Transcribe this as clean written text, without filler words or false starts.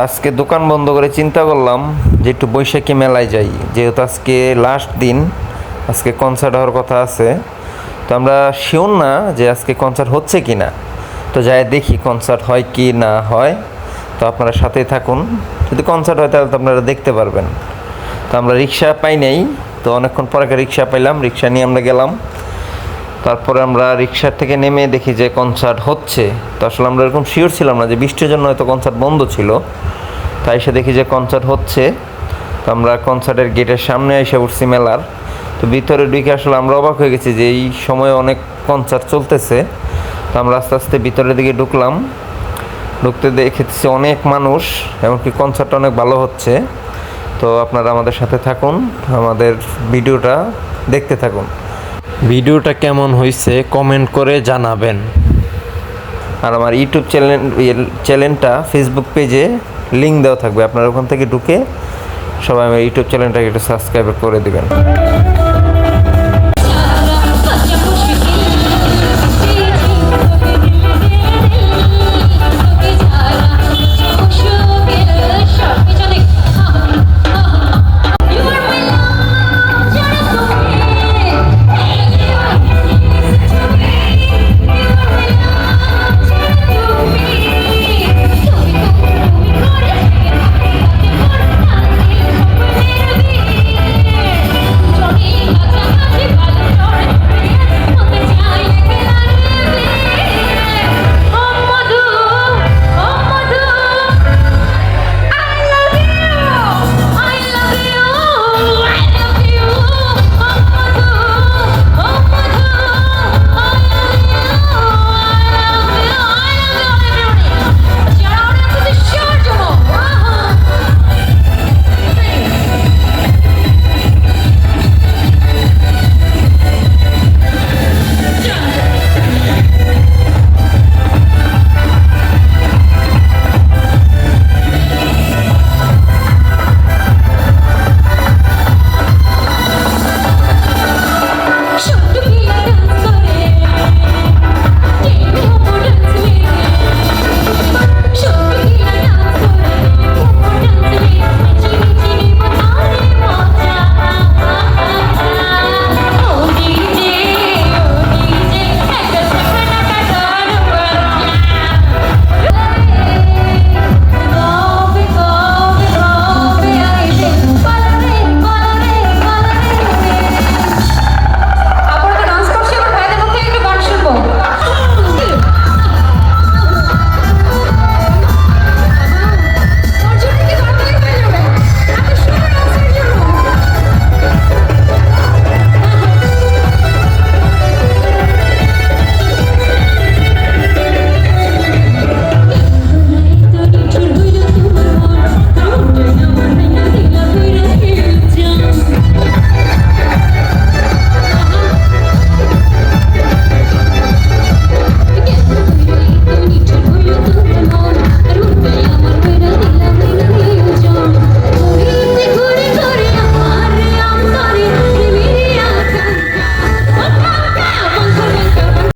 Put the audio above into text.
আজকে দোকান বন্ধ করে চিন্তা করলাম যে একটু বৈশাখী মেলায় যাই, যেহেতু আজকে লাস্ট দিন, আজকে কনসার্ট হওয়ার কথা আছে। তো আমরা শিওর না যে আজকে কনসার্ট হচ্ছে কি না, তো যাই দেখি কনসার্ট হয় কি না হয়। তো আপনারা সাথেই থাকুন, যদি কনসার্ট হয় তাহলে তো আপনারা দেখতে পারবেন। তো আমরা রিক্সা পাই নাই, তো অনেকক্ষণ পরে রিক্সা পাইলাম, রিক্সা নিয়ে আমরা গেলাম। তারপরে আমরা রিক্সার থেকে নেমে দেখি যে কনসার্ট হচ্ছে। তো আসলে আমরা এরকম শিওর ছিলাম না, যে বৃষ্টির জন্য হয়তো কনসার্ট বন্ধ ছিল, তাই এসে দেখি যে কনসার্ট হচ্ছে। তো আমরা কনসার্টের গেটের সামনে এসে উঠছি মেলার। তো ভিতরে ঢুকে আসলে আমরা অবাক হয়ে গেছি যে এই সময়ে অনেক কনসার্ট চলতেছে। তো আমরা আস্তে আস্তে ভিতরের দিকে ঢুকলাম, ঢুকতে দেখেছি অনেক মানুষ, এমনকি কনসার্টটা অনেক ভালো হচ্ছে। তো আপনারা আমাদের সাথে থাকুন, আমাদের ভিডিওটা দেখতে থাকুন। ভিডিওটা কেমন হয়েছে কমেন্ট করে জানাবেন। আর আমার ইউটিউব চ্যানেলটা ফেসবুক পেজে লিঙ্ক দেওয়া থাকবে, আপনারা ওখান থেকে ঢুকে সবাই আমার ইউটিউব চ্যানেলটাকে একটু সাবস্ক্রাইব করে দেবেন।